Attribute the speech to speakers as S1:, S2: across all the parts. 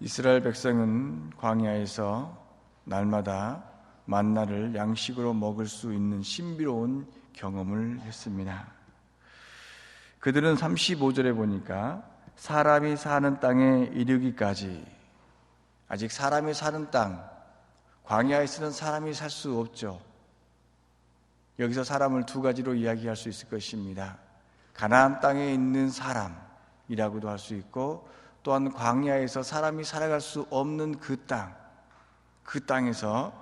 S1: 이스라엘 백성은 광야에서 날마다 만나를 양식으로 먹을 수 있는 신비로운 경험을 했습니다. 그들은 35절에 보니까 사람이 사는 땅에 이르기까지, 아직 사람이 사는 땅, 광야에서는 사람이 살 수 없죠. 여기서 사람을 두 가지로 이야기할 수 있을 것입니다. 가나안 땅에 있는 사람이라고도 할 수 있고, 또한 광야에서 사람이 살아갈 수 없는 그 땅, 그 땅에서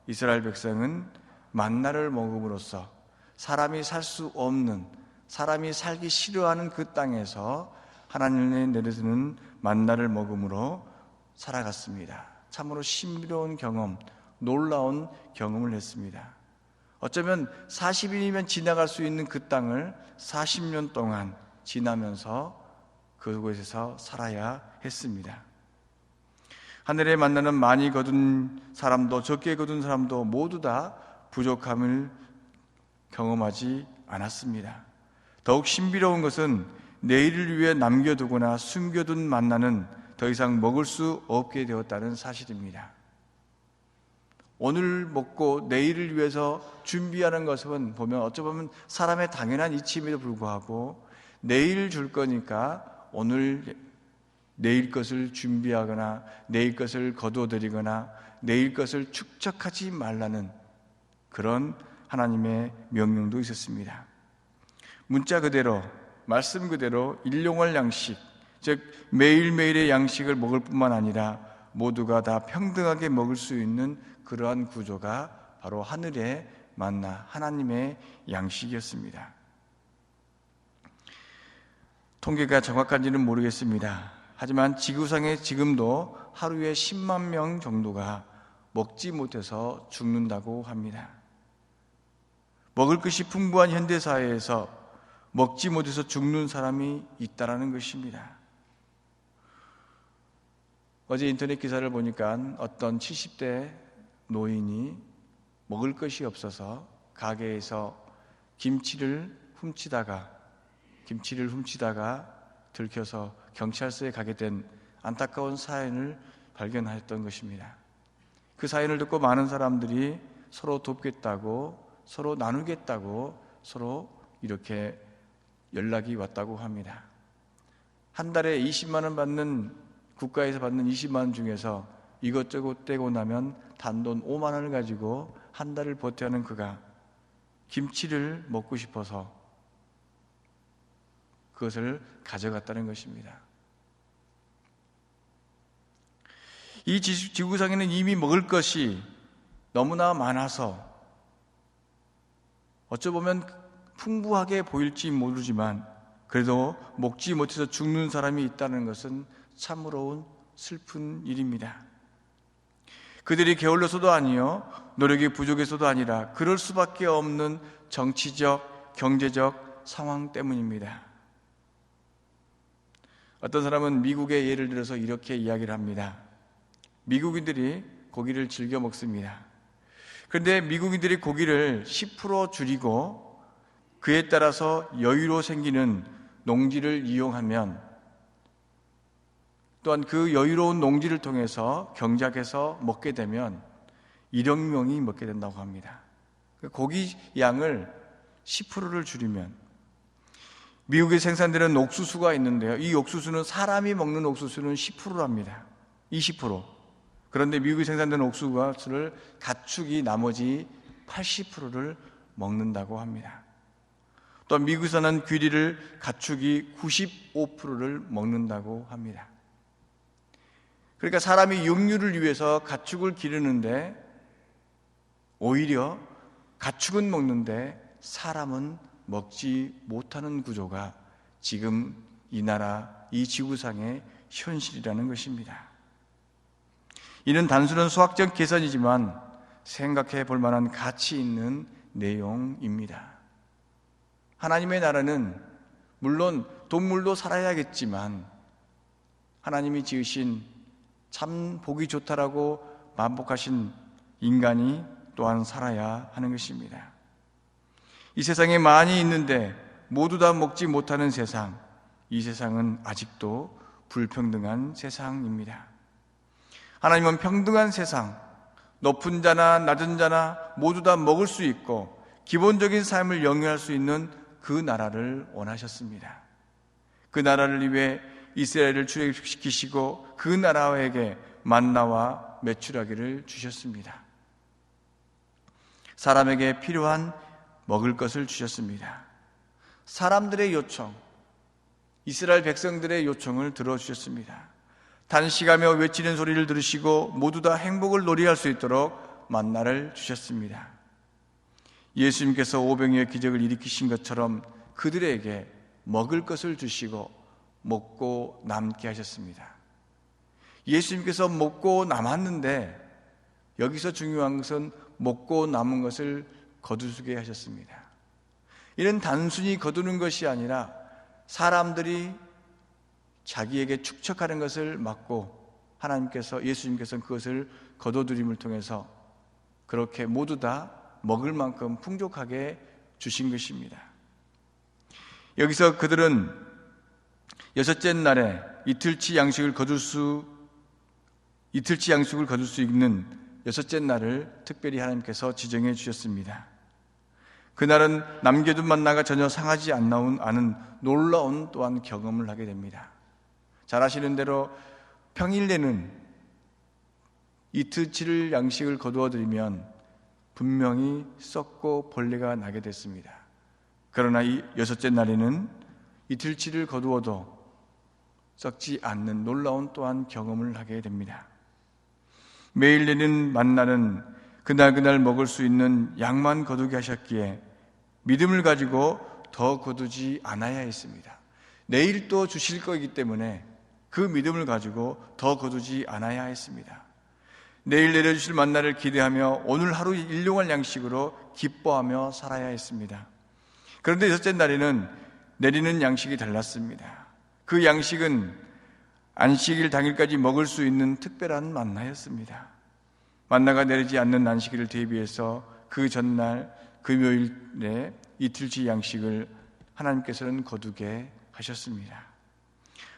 S1: 이스라엘 백성은 만나를 먹음으로써 사람이 살 수 없는, 사람이 살기 싫어하는 그 땅에서 하나님의 내려주는 만나를 먹음으로 살아갔습니다. 참으로 신비로운 경험, 놀라운 경험을 했습니다. 어쩌면 40일이면 지나갈 수 있는 그 땅을 40년 동안 지나면서 그곳에서 살아야 했습니다. 하늘에 만나는 많이 거둔 사람도 적게 거둔 사람도 모두 다 부족함을 경험하지 않았습니다. 더욱 신비로운 것은 내일을 위해 남겨두거나 숨겨둔 만나는 더 이상 먹을 수 없게 되었다는 사실입니다. 오늘 먹고 내일을 위해서 준비하는 것은 보면 어쩌면 사람의 당연한 이치임에도 불구하고 내일 줄 거니까 오늘 내일 것을 준비하거나 내일 것을 거두어들이거나 내일 것을 축적하지 말라는 그런 하나님의 명령도 있었습니다. 문자 그대로, 말씀 그대로 일용할 양식, 즉 매일매일의 양식을 먹을 뿐만 아니라 모두가 다 평등하게 먹을 수 있는 그러한 구조가 바로 하늘의 만나, 하나님의 양식이었습니다. 통계가 정확한지는 모르겠습니다. 하지만 지구상에 지금도 하루에 10만 명 정도가 먹지 못해서 죽는다고 합니다. 먹을 것이 풍부한 현대사회에서 먹지 못해서 죽는 사람이 있다는 것입니다. 어제 인터넷 기사를 보니까 어떤 70대 노인이 먹을 것이 없어서 가게에서 김치를 훔치다가 들켜서 경찰서에 가게 된 안타까운 사연을 발견했던 것입니다. 그 사연을 듣고 많은 사람들이 서로 돕겠다고, 서로 나누겠다고 서로 이렇게 연락이 왔다고 합니다. 한 달에 20만 원 받는, 국가에서 받는 20만 원 중에서 이것저것 떼고 나면 단돈 5만 원을 가지고 한 달을 버텨야 하는 그가 김치를 먹고 싶어서 그것을 가져갔다는 것입니다. 이 지구상에는 이미 먹을 것이 너무나 많아서 어쩌보면 풍부하게 보일지 모르지만 그래도 먹지 못해서 죽는 사람이 있다는 것은 참으로 슬픈 일입니다. 그들이 게을러서도 아니요, 노력이 부족해서도 아니라 그럴 수밖에 없는 정치적, 경제적 상황 때문입니다. 어떤 사람은 미국의 예를 들어서 이렇게 이야기를 합니다. 미국인들이 고기를 즐겨 먹습니다. 그런데 미국인들이 고기를 10% 줄이고 그에 따라서 여유로 생기는 농지를 이용하면, 또한 그 여유로운 농지를 통해서 경작해서 먹게 되면 1억 명이 먹게 된다고 합니다. 고기 양을 10%를 줄이면, 미국에 생산되는 옥수수가 있는데요, 이 옥수수는 사람이 먹는 옥수수는 10%랍니다. 20%. 그런데 미국에 생산되는 옥수수를 가축이 나머지 80%를 먹는다고 합니다. 또 미국에서는 귀리를 가축이 95%를 먹는다고 합니다. 그러니까 사람이 육류를 위해서 가축을 기르는데 오히려 가축은 먹는데 사람은 먹지 못하는 구조가 지금 이 나라, 이 지구상의 현실이라는 것입니다. 이는 단순한 수학적 계산이지만 생각해 볼 만한 가치 있는 내용입니다. 하나님의 나라는 물론 동물도 살아야겠지만 하나님이 지으신 참 보기 좋다라고 만복하신 인간이 또한 살아야 하는 것입니다. 이 세상에 많이 있는데 모두 다 먹지 못하는 세상, 이 세상은 아직도 불평등한 세상입니다. 하나님은 평등한 세상, 높은 자나 낮은 자나 모두 다 먹을 수 있고 기본적인 삶을 영위할 수 있는 그 나라를 원하셨습니다. 그 나라를 위해 이스라엘을 출애굽시키시고 그 나라에게 만나와 메추라기를 주셨습니다. 사람에게 필요한 먹을 것을 주셨습니다. 사람들의 요청, 이스라엘 백성들의 요청을 들어주셨습니다. 단식하며 외치는 소리를 들으시고 모두 다 행복을 놀이할 수 있도록 만나를 주셨습니다. 예수님께서 오병이어의 기적을 일으키신 것처럼 그들에게 먹을 것을 주시고 먹고 남게 하셨습니다. 예수님께서 먹고 남았는데 여기서 중요한 것은 먹고 남은 것을 거두게 하셨습니다. 이는 단순히 거두는 것이 아니라 사람들이 자기에게 축적하는 것을 막고 예수님께서는 그것을 거둬들임을 통해서 그렇게 모두 다 먹을 만큼 풍족하게 주신 것입니다. 여기서 그들은 여섯째 날에 이틀치 양식을 거둘 수 있는 여섯째 날을 특별히 하나님께서 지정해 주셨습니다. 그날은 남겨둔 만나가 전혀 상하지 않는 놀라운 또한 경험을 하게 됩니다. 잘 아시는 대로 평일에는 이틀치를 양식을 거두어 드리면 분명히 썩고 벌레가 나게 됐습니다. 그러나 이 여섯째 날에는 이틀치를 거두어도 썩지 않는 놀라운 또한 경험을 하게 됩니다. 매일 내는 만나는 그날 먹을 수 있는 양만 거두게 하셨기에 믿음을 가지고 더 거두지 않아야 했습니다. 내일 또 주실 거이기 때문에 그 믿음을 가지고 더 거두지 않아야 했습니다. 내일 내려주실 만나를 기대하며 오늘 하루 일용할 양식으로 기뻐하며 살아야 했습니다. 그런데 여섯째 날에는 내리는 양식이 달랐습니다. 그 양식은 안식일 당일까지 먹을 수 있는 특별한 만나였습니다. 만나가 내리지 않는 안식일을 대비해서 그 전날 금요일에 이틀치 양식을 하나님께서는 거두게 하셨습니다.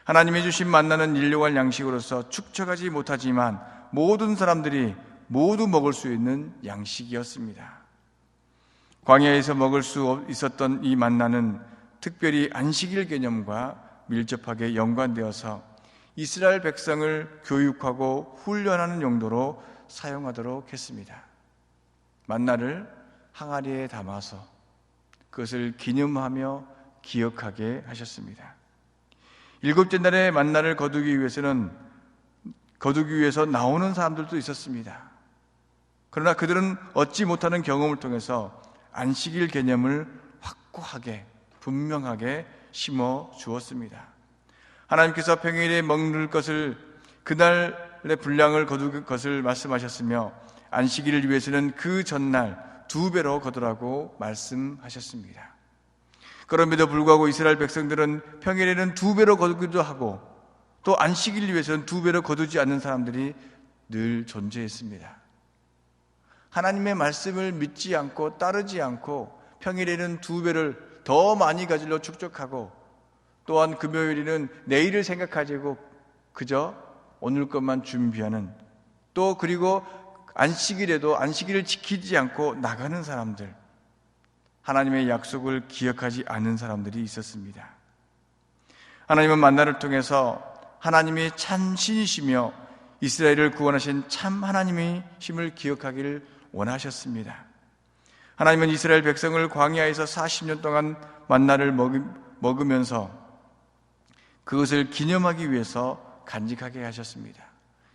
S1: 하나님이 주신 만나는 일용할 양식으로서 축적하지 못하지만 모든 사람들이 모두 먹을 수 있는 양식이었습니다. 광야에서 먹을 수 있었던 이 만나는 특별히 안식일 개념과 밀접하게 연관되어서 이스라엘 백성을 교육하고 훈련하는 용도로 사용하도록 했습니다. 만나를 항아리에 담아서 그것을 기념하며 기억하게 하셨습니다. 일곱째 날에 만나를 거두기 위해서 나오는 사람들도 있었습니다. 그러나 그들은 얻지 못하는 경험을 통해서 안식일 개념을 확고하게 분명하게 심어 주었습니다. 하나님께서 평일에 먹는 것을 그날의 분량을 거둘 것을 말씀하셨으며 안식일을 위해서는 그 전날 2배로 거두라고 말씀하셨습니다. 그럼에도 불구하고 이스라엘 백성들은 평일에는 2배로 거두기도 하고 또 안식일을 위해서는 2배로 거두지 않는 사람들이 늘 존재했습니다. 하나님의 말씀을 믿지 않고 따르지 않고 평일에는 2배를 더 많이 가지려 축적하고 또한 금요일에는 내일을 생각하고 그저 오늘 것만 준비하는 또 그리고 안식일에도 안식일을 지키지 않고 나가는 사람들, 하나님의 약속을 기억하지 않는 사람들이 있었습니다. 하나님은 만나를 통해서 하나님이 참 신이시며 이스라엘을 구원하신 참 하나님이심을 기억하기를 원하셨습니다. 하나님은 이스라엘 백성을 광야에서 40년 동안 만나를 먹으면서 그것을 기념하기 위해서 간직하게 하셨습니다.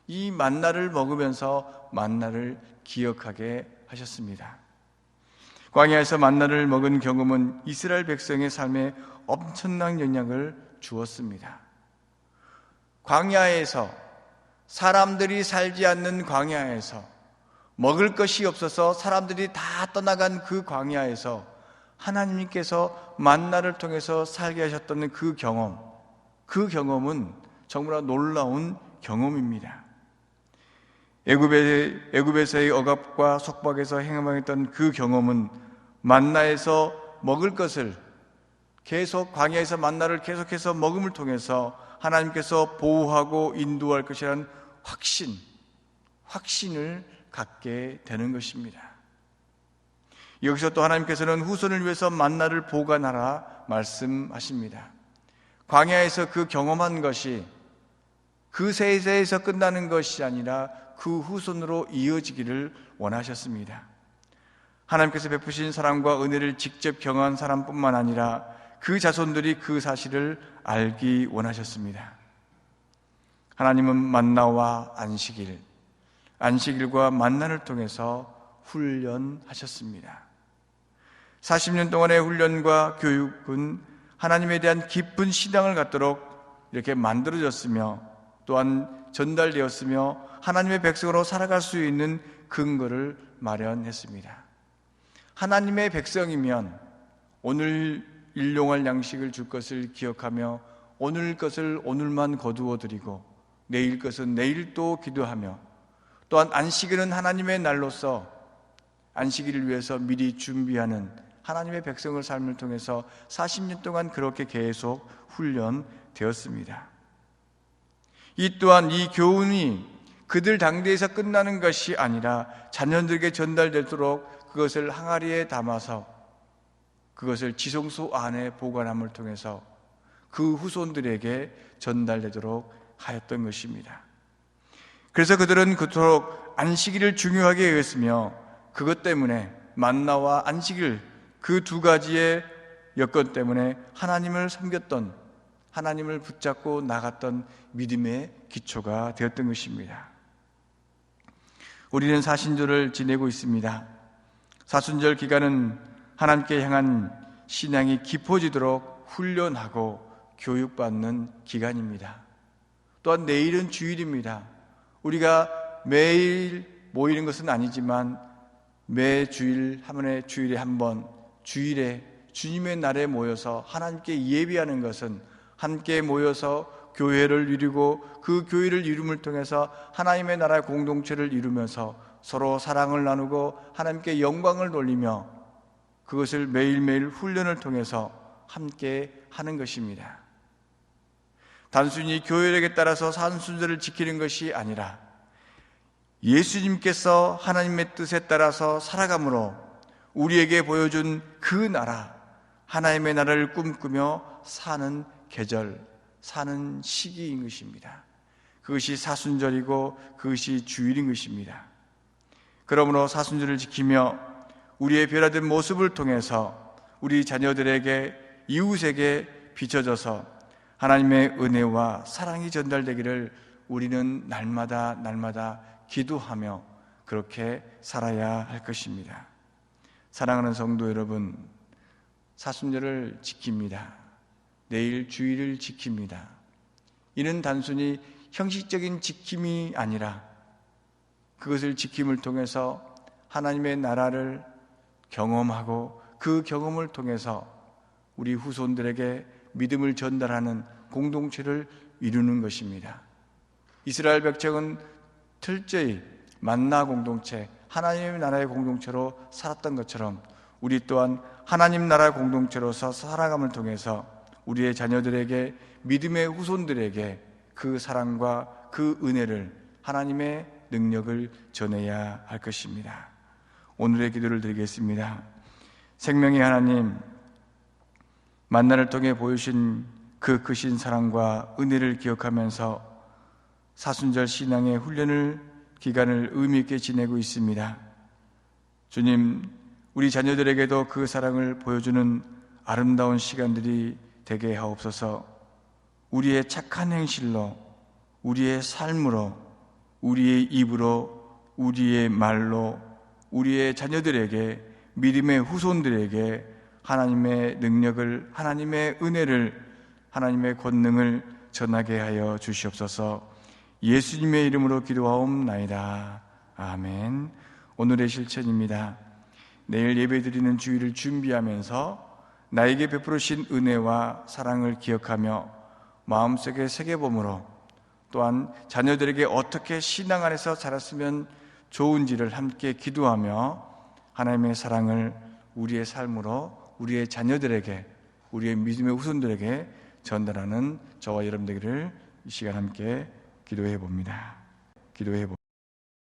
S1: 이 만나를 먹으면서 만나를 기억하게 하셨습니다. 광야에서 만나를 먹은 경험은 이스라엘 백성의 삶에 엄청난 영향을 주었습니다. 광야에서 사람들이 살지 않는 광야에서 먹을 것이 없어서 사람들이 다 떠나간 그 광야에서 하나님께서 만나를 통해서 살게 하셨던 그 경험은 정말 놀라운 경험입니다. 애굽에서의 억압과 속박에서 행함했던 그 경험은 만나에서 먹을 것을 계속 광야에서 만나를 계속해서 먹음을 통해서 하나님께서 보호하고 인도할 것이라는 확신, 확신을 갖게 되는 것입니다. 여기서 또 하나님께서는 후손을 위해서 만나를 보관하라 말씀하십니다. 광야에서 그 경험한 것이 그 세대에서 끝나는 것이 아니라 그 후손으로 이어지기를 원하셨습니다. 하나님께서 베푸신 사랑과 은혜를 직접 경험한 사람뿐만 아니라 그 자손들이 그 사실을 알기 원하셨습니다. 하나님은 만나와 안식일과 만나를 통해서 훈련하셨습니다. 40년 동안의 훈련과 교육은 하나님에 대한 깊은 신앙을 갖도록 이렇게 만들어졌으며 또한 전달되었으며 하나님의 백성으로 살아갈 수 있는 근거를 마련했습니다. 하나님의 백성이면 오늘 일용할 양식을 줄 것을 기억하며 오늘 것을 오늘만 거두어 드리고 내일 것은 내일 또 기도하며 또한 안식일은 하나님의 날로서 안식일을 위해서 미리 준비하는 하나님의 백성의 삶을 통해서 40년 동안 그렇게 계속 훈련되었습니다. 이 또한 이 교훈이 그들 당대에서 끝나는 것이 아니라 자녀들에게 전달되도록 그것을 항아리에 담아서 그것을 지성소 안에 보관함을 통해서 그 후손들에게 전달되도록 하였던 것입니다. 그래서 그들은 그토록 안식일을 중요하게 여겼으며 그것 때문에 만나와 안식일 그 두 가지의 여건 때문에 하나님을 섬겼던, 하나님을 붙잡고 나갔던 믿음의 기초가 되었던 것입니다. 우리는 사순절을 지내고 있습니다. 사순절 기간은 하나님께 향한 신앙이 깊어지도록 훈련하고 교육받는 기간입니다. 또한 내일은 주일입니다. 우리가 매일 모이는 것은 아니지만 매 주일 한 번에 주일에 한 번 주일에 주님의 날에 모여서 하나님께 예배하는 것은 함께 모여서 교회를 이루고 그 교회를 이룸을 통해서 하나님의 나라의 공동체를 이루면서 서로 사랑을 나누고 하나님께 영광을 돌리며 그것을 매일매일 훈련을 통해서 함께 하는 것입니다. 단순히 교회력에 따라서 사순절을 지키는 것이 아니라 예수님께서 하나님의 뜻에 따라서 살아감으로 우리에게 보여준 그 나라, 하나님의 나라를 꿈꾸며 사는 계절, 사는 시기인 것입니다. 그것이 사순절이고 그것이 주일인 것입니다. 그러므로 사순절을 지키며 우리의 변화된 모습을 통해서 우리 자녀들에게, 이웃에게 비춰져서 하나님의 은혜와 사랑이 전달되기를 우리는 날마다 기도하며 그렇게 살아야 할 것입니다. 사랑하는 성도 여러분, 사순절을 지킵니다. 내일 주일을 지킵니다. 이는 단순히 형식적인 지킴이 아니라 그것을 지킴을 통해서 하나님의 나라를 경험하고 그 경험을 통해서 우리 후손들에게 믿음을 전달하는 공동체를 이루는 것입니다. 이스라엘 백성은 철저히 만나 공동체, 하나님의 나라의 공동체로 살았던 것처럼 우리 또한 하나님 나라의 공동체로서 살아감을 통해서 우리의 자녀들에게, 믿음의 후손들에게 그 사랑과 그 은혜를, 하나님의 능력을 전해야 할 것입니다. 오늘의 기도를 드리겠습니다. 생명의 하나님, 만나를 통해 보여주신 그 크신 사랑과 은혜를 기억하면서 사순절 신앙의 훈련을 기간을 의미 있게 지내고 있습니다. 주님, 우리 자녀들에게도 그 사랑을 보여주는 아름다운 시간들이 되게 하옵소서. 우리의 착한 행실로, 우리의 삶으로, 우리의 입으로, 우리의 말로 우리의 자녀들에게, 믿음의 후손들에게 하나님의 능력을, 하나님의 은혜를, 하나님의 권능을 전하게 하여 주시옵소서. 예수님의 이름으로 기도하옵나이다. 아멘. 오늘의 실천입니다. 내일 예배드리는 주일을 준비하면서 나에게 베풀으신 은혜와 사랑을 기억하며 마음속에 새겨봄으로, 또한 자녀들에게 어떻게 신앙 안에서 자랐으면 좋은지를 함께 기도하며 하나님의 사랑을 우리의 삶으로 우리의 자녀들에게, 우리의 믿음의 후손들에게 전달하는 저와 여러분 되기를 이 시간 함께 기도해 봅니다.